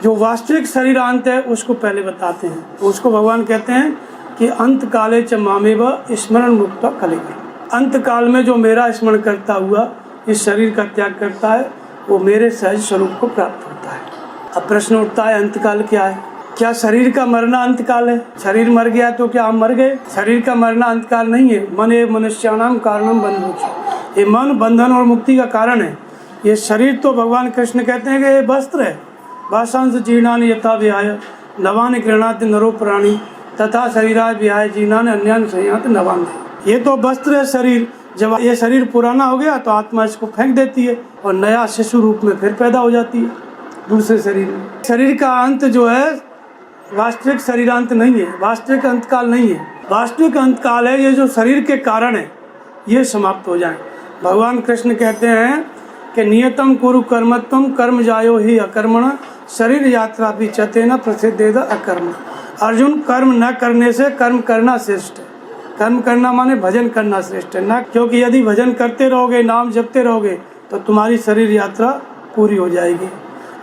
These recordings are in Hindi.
जो वास्तविक शरीरांत है उसको पहले बताते हैं। तो उसको भगवान कहते हैं कि अंत काले च मामेव स्मरण मुक्त कलेवर। अंत काल में जो मेरा स्मरण करता हुआ इस शरीर का त्याग करता है वो मेरे सहज स्वरूप को प्राप्त होता है। अब प्रश्न उठता है अंतकाल क्या है? क्या शरीर का मरना अंतकाल है? शरीर मर गया तो क्या हम मर गए? शरीर का मरना अंतकाल नहीं है। मन एव मनुष्याणाम कारणम बंधमोक्ष। ये मन बंधन और मुक्ति का कारण है। ये शरीर तो भगवान कृष्ण कहते हैं कि ये वस्त्र है। वासांस जीर्णानि यथा विहाय नवानि गृह्णाति नरो प्राणी तथा शरीरा विहाय जीर्णानि अन्यानि संयाति नवानि। ये तो वस्त्र है शरीर। जब ये शरीर पुराना हो गया तो आत्मा इसको फेंक देती है और नया शिशु रूप में फिर पैदा हो जाती है दूसरे शरीर में। शरीर का अंत जो है वास्तविक शरीरांत नहीं है, वास्तविक अंतकाल नहीं है। वास्तविक अंतकाल है ये जो शरीर के कारण है ये समाप्त हो जाए। भगवान कृष्ण कहते हैं कि नियतम कुरु कर्मत्वम कर्म जायो ही अकर्मण शरीर यात्रा भी चते न प्रसिद्ध अकर्म। अर्जुन, कर्म न करने से कर्म करना श्रेष्ठ है। कर्म करना माने भजन करना श्रेष्ठ है ना, क्योंकि यदि भजन करते रहोगे, नाम जपते रहोगे तो तुम्हारी शरीर यात्रा पूरी हो जाएगी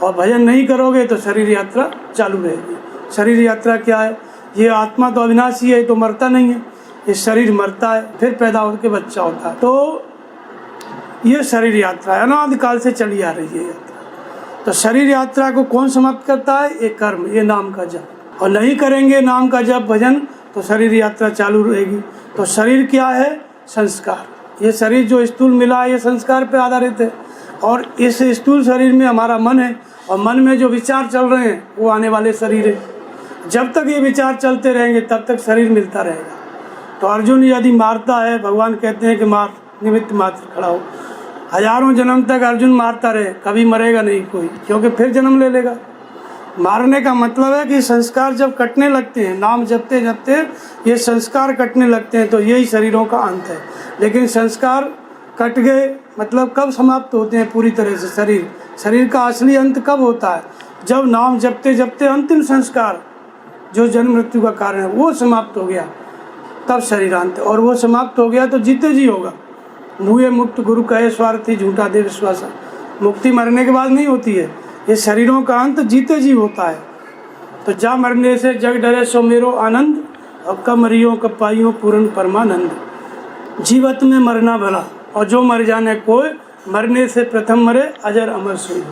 और भजन नहीं करोगे तो शरीर यात्रा चालू रहेगी। शरीर यात्रा क्या है? ये आत्मा तो अविनाशी है, तो मरता नहीं है। ये शरीर मरता है फिर पैदा होकर बच्चा होता है। तो ये शरीर यात्रा है, अनादिकाल से चली आ रही है यात्रा। तो शरीर यात्रा को कौन समाप्त करता है? ये कर्म, ये नाम का जप। और नहीं करेंगे नाम का जप भजन तो शरीर यात्रा चालू रहेगी। तो शरीर क्या है? संस्कार। ये शरीर जो स्थूल मिला है ये संस्कार पे आधारित है और इस स्थूल शरीर में हमारा मन है और मन में जो विचार चल रहे हैं वो आने वाले शरीर है। जब तक ये विचार चलते रहेंगे तब तक शरीर मिलता रहेगा। तो अर्जुन यदि मारता है, भगवान कहते हैं कि मार, निमित्त मात्र खड़ा हो। हजारों जन्म तक अर्जुन मारता रहे, कभी मरेगा नहीं कोई, क्योंकि फिर जन्म ले लेगा। मारने का मतलब है कि संस्कार जब कटने लगते हैं, नाम जपते जपते ये संस्कार कटने लगते हैं तो यही शरीरों का अंत है। लेकिन संस्कार कट गए मतलब कब समाप्त होते हैं पूरी तरह से? शरीर का असली अंत कब होता है? जब नाम जपते जपते अंतिम संस्कार जो जन्म मृत्यु का कारण है वो समाप्त हो गया तब शरीरांत। और वो समाप्त हो गया तो जीते जी होगा। मुए मुक्त गुरु कहे स्वार्थी झूठा दे विश्वासा। मुक्ति मरने के बाद नहीं होती है, ये शरीरों का अंत जीते जी होता है। तो जा मरने से जग डरे सो मेरो आनंद और कब मरियो कब पाइयो पूर्ण परमानंद। जीवत में मरना भला और जो मर जाने कोई, मरने से प्रथम मरे अजर अमर सोई।